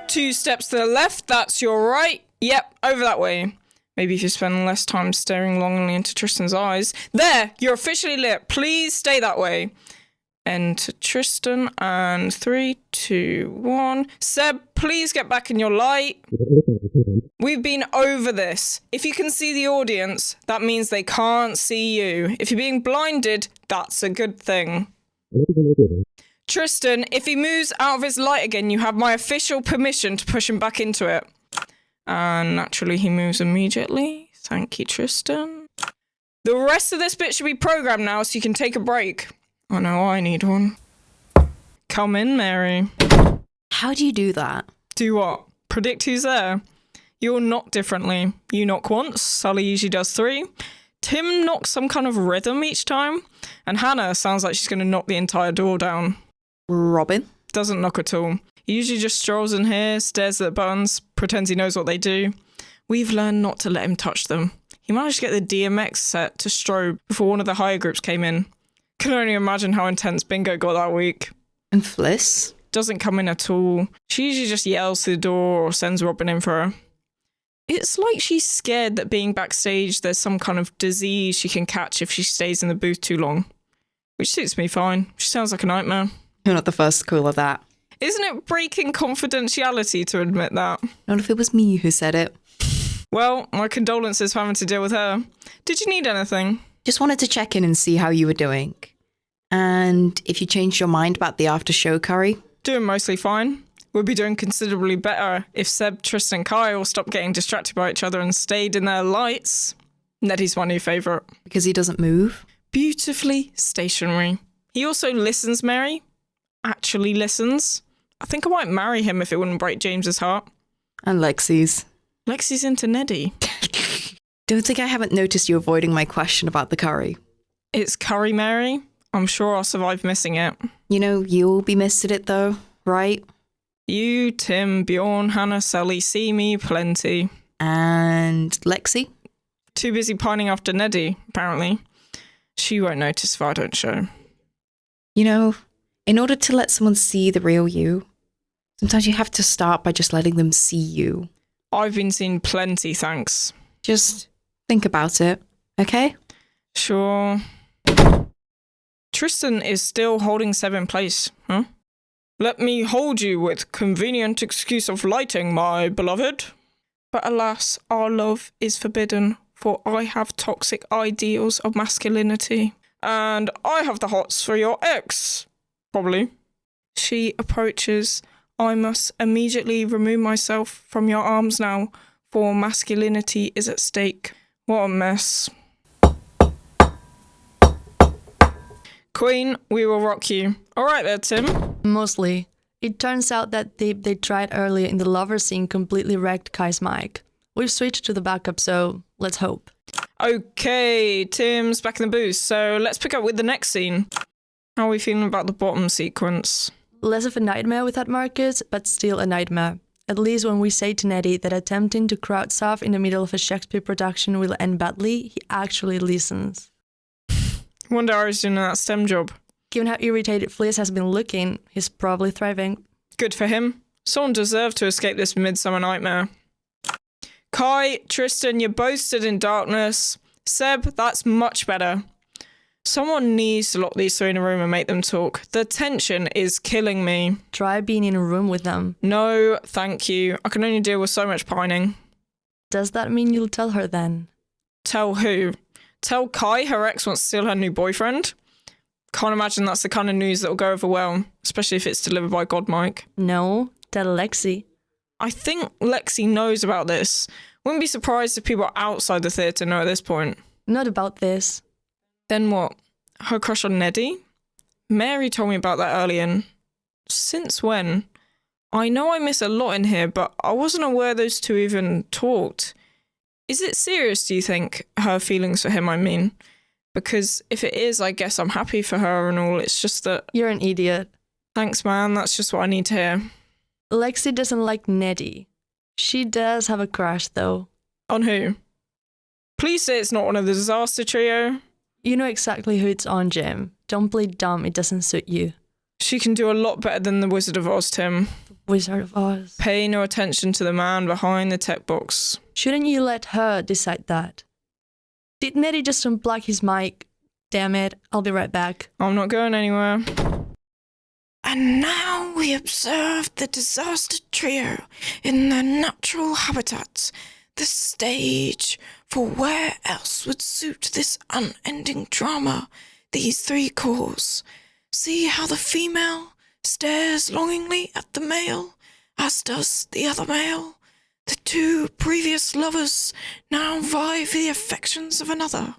2 steps to the left, that's your right. Yep, over that way. Maybe if you spend less time staring longingly into Tristan's eyes. There, you're officially lit. Please stay that way. And to Tristan, and 3, 2, 1. Seb, please get back in your light. We've been over this. If you can see the audience, that means they can't see you. If you're being blinded, that's a good thing. Tristan, if he moves out of his light again, you have my official permission to push him back into it. And naturally, he moves immediately. Thank you, Tristan. The rest of this bit should be programmed now, so you can take a break. I know I need one. Come in, Mary. How do you do that? Do what? Predict who's there? You'll knock differently. You knock once, Sully usually does 3. Tim knocks some kind of rhythm each time. And Hannah sounds like she's going to knock the entire door down. Robin? Doesn't knock at all. He usually just strolls in here, stares at the buttons, pretends he knows what they do. We've learned not to let him touch them. He managed to get the DMX set to strobe before one of the higher groups came in. Can only imagine how intense Bingo got that week. And Fliss? Doesn't come in at all. She usually just yells through the door or sends Robin in for her. It's like she's scared that being backstage there's some kind of disease she can catch if she stays in the booth too long. Which suits me fine. She sounds like a nightmare. You're not the first to call her that. Isn't it breaking confidentiality to admit that? Not if it was me who said it. Well, my condolences for having to deal with her. Did you need anything? Just wanted to check in and see how you were doing. And if you changed your mind about the after-show curry? Doing mostly fine. We'd be doing considerably better if Seb, Tristan and Kyle stopped getting distracted by each other and stayed in their lights. Neddy's my new favourite. Because he doesn't move? Beautifully stationary. He also listens, Mary. Actually listens. I think I might marry him if it wouldn't break James's heart. And Lexi's. Lexi's into Neddy. Don't think I haven't noticed you avoiding my question about the curry. It's curry, Mary. I'm sure I'll survive missing it. You know, you'll be missing it though, right? You, Tim, Björn, Hannah, Sully, see me plenty. And Lexi? Too busy pining after Neddy, apparently. She won't notice if I don't show. You know, in order to let someone see the real you, sometimes you have to start by just letting them see you. I've been seen plenty, thanks. Just think about it, okay? Sure. Tristan is still holding Seb in place, huh? Let me hold you with convenient excuse of lighting, my beloved. But alas, our love is forbidden, for I have toxic ideals of masculinity. And I have the hots for your ex. Probably. She approaches. I must immediately remove myself from your arms now, for masculinity is at stake. What a mess. Queen, we will rock you. All right there, Tim. Mostly. It turns out that they tried earlier in the lover scene completely wrecked Kai's mic. We've switched to the backup, so let's hope. Okay, Tim's back in the booth, so let's pick up with the next scene. How are we feeling about the bottom sequence? Less of a nightmare with that Marcus, but still a nightmare. At least when we say to Neddy that attempting to crowd surf in the middle of a Shakespeare production will end badly, he actually listens. Wonder how he's doing that STEM job. Given how irritated Fliss has been looking, he's probably thriving. Good for him. Someone deserved to escape this midsummer nightmare. Kai, Tristan, you both stood in darkness. Seb, that's much better. Someone needs to lock these 3 in a room and make them talk. The tension is killing me. Try being in a room with them. No, thank you. I can only deal with so much pining. Does that mean you'll tell her then? Tell who? Tell Kai her ex wants to steal her new boyfriend? Can't imagine that's the kind of news that'll go over well, especially if it's delivered by God Mike. No, tell Lexi. I think Lexi knows about this. Wouldn't be surprised if people outside the theatre know at this point. Not about this. Then what? Her crush on Neddy? Mary told me about that earlier. Since when? I know I miss a lot in here, but I wasn't aware those two even talked. Is it serious, do you think? Her feelings for him, I mean. Because if it is, I guess I'm happy for her and all. It's just that... You're an idiot. Thanks, man. That's just what I need to hear. Lexi doesn't like Neddy. She does have a crush, though. On who? Please say it's not one of the disaster trio. You know exactly who it's on, Jim. Don't play dumb, it doesn't suit you. She can do a lot better than the Wizard of Oz, Tim. Wizard of Oz. Pay no attention to the man behind the tech box. Shouldn't you let her decide that? Did Neddy just unplug his mic? Damn it, I'll be right back. I'm not going anywhere. And now we observe the disaster trio in their natural habitat, the stage for where else would suit this unending drama, these three cores. See how the female stares longingly at the male, as does the other male. The two previous lovers now vie for the affections of another,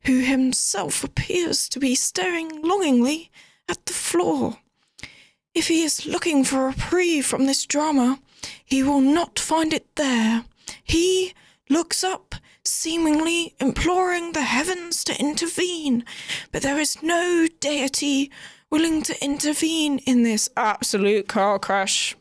who himself appears to be staring longingly at the floor. If he is looking for a reprieve from this drama, he will not find it there. He looks up, seemingly imploring the heavens to intervene, but there is no deity willing to intervene in this absolute car crash.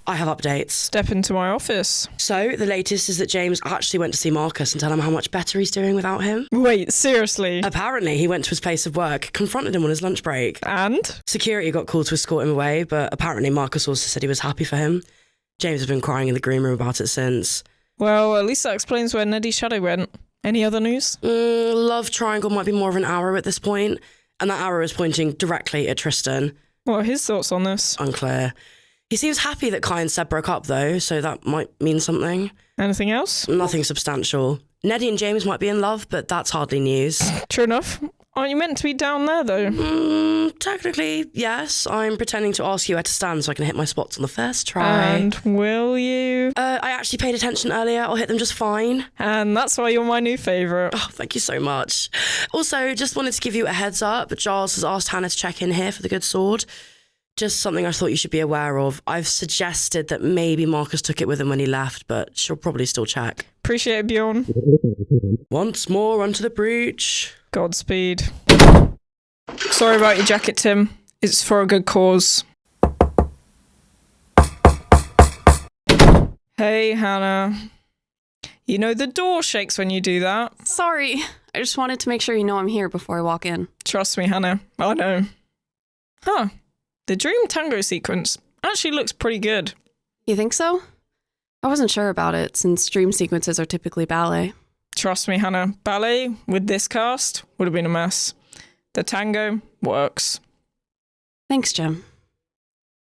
I have updates. Step into my office. So, the latest is that James actually went to see Marcus and tell him how much better he's doing without him. Wait, seriously? Apparently, he went to his place of work, confronted him on his lunch break. And? Security got called to escort him away, but apparently Marcus also said he was happy for him. James has been crying in the green room about it since. Well, at least that explains where Neddy's shadow went. Any other news? Love triangle might be more of an arrow at this point, and that arrow is pointing directly at Tristan. What are his thoughts on this? Unclear. He seems happy that Kai and Seb broke up, though, so that might mean something. Anything else? Nothing substantial. Neddy and James might be in love, but that's hardly news. True enough. Aren't you meant to be down there, though? Technically, yes. I'm pretending to ask you where to stand so I can hit my spots on the first try. And will you? I actually paid attention earlier. I'll hit them just fine. And that's why you're my new favourite. Oh, thank you so much. Also, just wanted to give you a heads up. Giles has asked Hannah to check in here for the good sword. Just something I thought you should be aware of. I've suggested that maybe Marcus took it with him when he left, but she'll probably still check. Appreciate it, Björn. Once more, onto the breach. Godspeed. Sorry about your jacket, Tim. It's for a good cause. Hey, Hannah. You know the door shakes when you do that. Sorry. I just wanted to make sure you know I'm here before I walk in. Trust me, Hannah. I know. Huh. The dream tango sequence actually looks pretty good. You think so? I wasn't sure about it, since dream sequences are typically ballet. Trust me, Hannah. Ballet with this cast would have been a mess. The tango works. Thanks, Jim.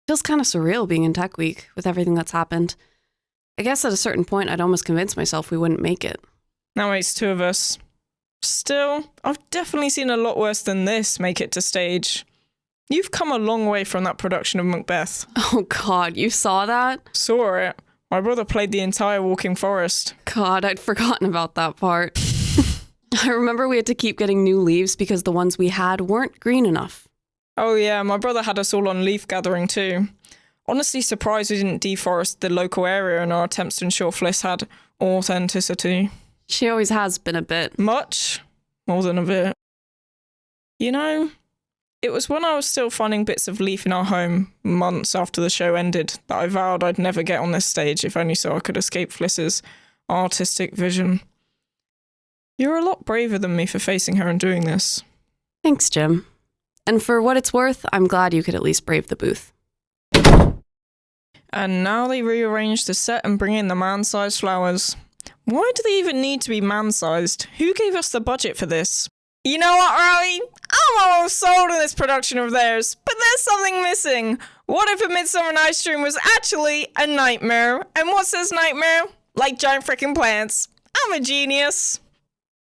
Feels kind of surreal being in Tech Week with everything that's happened. I guess at a certain point I'd almost convinced myself we wouldn't make it. Now it's two of us. Still, I've definitely seen a lot worse than this make it to stage. You've come a long way from that production of Macbeth. Oh God, you saw that? Saw it. My brother played the entire Walking Forest. God, I'd forgotten about that part. I remember we had to keep getting new leaves because the ones we had weren't green enough. Oh yeah, my brother had us all on leaf gathering too. Honestly surprised we didn't deforest the local area in our attempts to ensure Fliss had authenticity. She always has been a bit. Much more than a bit. You know, it was when I was still finding bits of leaf in our home, months after the show ended, that I vowed I'd never get on this stage if only so I could escape Fliss's artistic vision. You're a lot braver than me for facing her and doing this. Thanks, Jim. And for what it's worth, I'm glad you could at least brave the booth. And now they rearrange the set and bring in the man-sized flowers. Why do they even need to be man-sized? Who gave us the budget for this? You know what, Riley? I'm almost sold on this production of theirs, but there's something missing. What if A Midsummer Night's Dream was actually a nightmare? And what says nightmare? Like giant freaking plants. I'm a genius.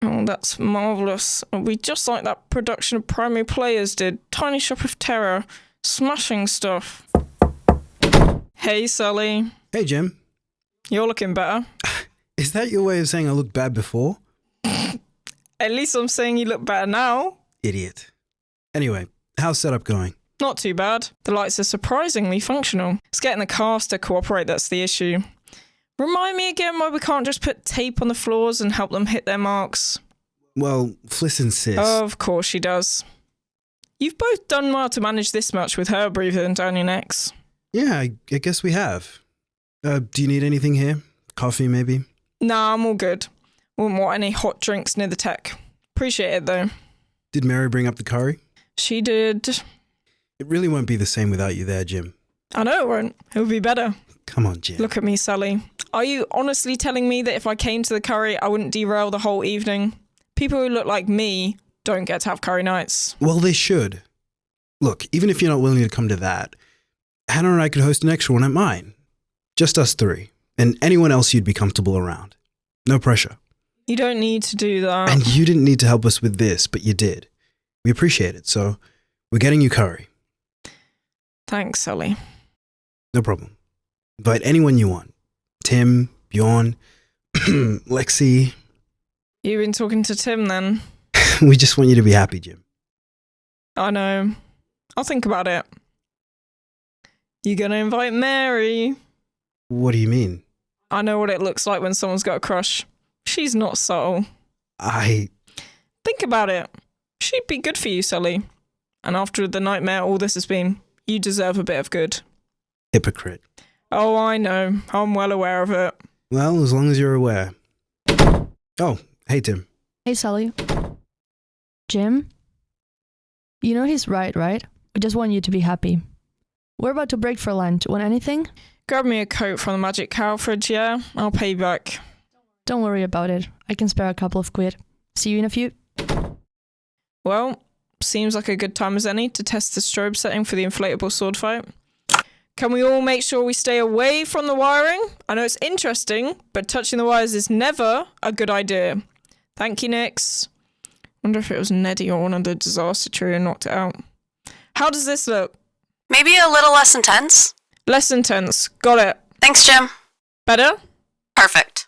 Oh, that's marvellous. It'll be just like that production of Primary Players did. Tiny Shop of Terror. Smashing stuff. Hey, Sully. Hey, Jim. You're looking better. Is that your way of saying I looked bad before? At least I'm saying you look better now. Idiot. Anyway, how's setup going? Not too bad. The lights are surprisingly functional. It's getting the cast to cooperate that's the issue. Remind me again why we can't just put tape on the floors and help them hit their marks. Well, Fliss insists. Of course she does. You've both done well to manage this much with her breathing down your necks. Yeah, I guess we have. Do you need anything here? Coffee, maybe? Nah, I'm all good. Wouldn't want any hot drinks near the tech. Appreciate it, though. Did Mary bring up the curry? She did. It really won't be the same without you there, Jim. I know it won't. It'll be better. Come on, Jim. Look at me, Sully. Are you honestly telling me that if I came to the curry, I wouldn't derail the whole evening? People who look like me don't get to have curry nights. Well, they should. Look, even if you're not willing to come to that, Hannah and I could host an extra one at mine. Just us three. And anyone else you'd be comfortable around. No pressure. You don't need to do that. And you didn't need to help us with this, but you did. We appreciate it, so we're getting you curry. Thanks, Sully. No problem. Invite anyone you want. Tim, Björn, Lexi. You've been talking to Tim then? We just want you to be happy, Jim. I know. I'll think about it. You gonna invite Mary? What do you mean? I know what it looks like when someone's got a crush. She's not subtle. Think about it. She'd be good for you, Sully. And after the nightmare all this has been, you deserve a bit of good. Hypocrite. Oh, I know. I'm well aware of it. Well, as long as you're aware. Oh, hey, Tim. Hey, Sully. Jim? You know he's right? I just want you to be happy. We're about to break for lunch. Want anything? Grab me a coat from the magic cow fridge, yeah? I'll pay you back. Don't worry about it. I can spare a couple of quid. See you in a few. Well, seems like a good time as any to test the strobe setting for the inflatable sword fight. Can we all make sure we stay away from the wiring? I know it's interesting, but touching the wires is never a good idea. Thank you, Nix. Wonder if it was Neddy or one of the disaster trio knocked it out. How does this look? Maybe a little less intense? Less intense. Got it. Thanks, Jim. Better? Perfect.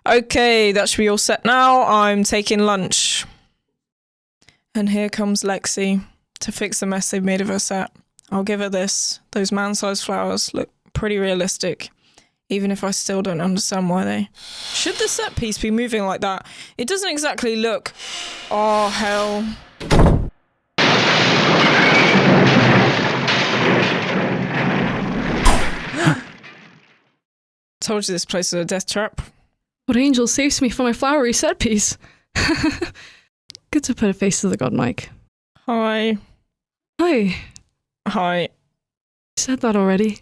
Okay, that should be all set now. I'm taking lunch. And here comes Lexi to fix the mess they've made of her set. I'll give her this. Those man-sized flowers look pretty realistic, even if I still don't understand why they... Should the set piece be moving like that? It doesn't exactly look... Oh, hell. Told you this place is a death trap. What angel saves me from my flowery set piece? Good to put a face to the god Mike. Hi. Hi. Hi. You said that already.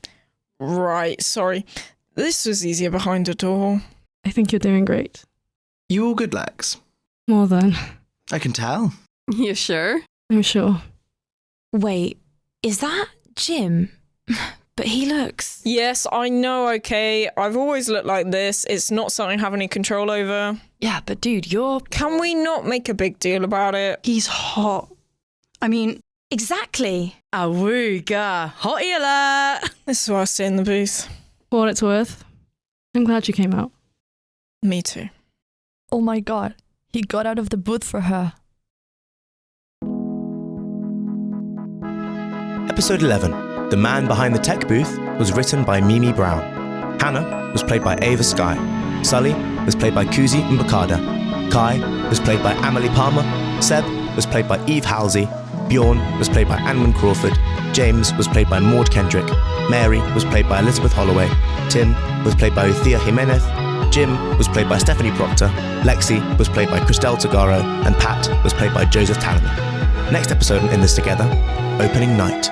Right, sorry. This was easier behind a door. I think you're doing great. You all good, Lex? More than. I can tell. You sure? I'm sure. Wait, is that Jim? But he looks... Yes, I know, okay. I've always looked like this. It's not something I have any control over. Yeah, but dude, you're... Can we not make a big deal about it? He's hot. I mean... Exactly. Awooga. Hottie alert. This is why I stay in the booth. For what it's worth, I'm glad you came out. Me too. Oh my god. He got out of the booth for her. Episode 11, The Man Behind the Tech Booth, was written by Mimi Brown. Hannah was played by Aeva Skye. Sully was played by Kuzi Mbakada. Kai was played by Amélie Palmer. Seb was played by Eve Halsey. Björn was played by Anwen Crawford. James was played by Maud Kendrick. Mary was played by Elizabeth Holloway. Tim was played by Lucia Jimenez. Jim was played by Stephanie Proctor. Lexi was played by Christelle Tagaro. And Pat was played by Joseph Talliman. Next episode in This Together, Opening Night.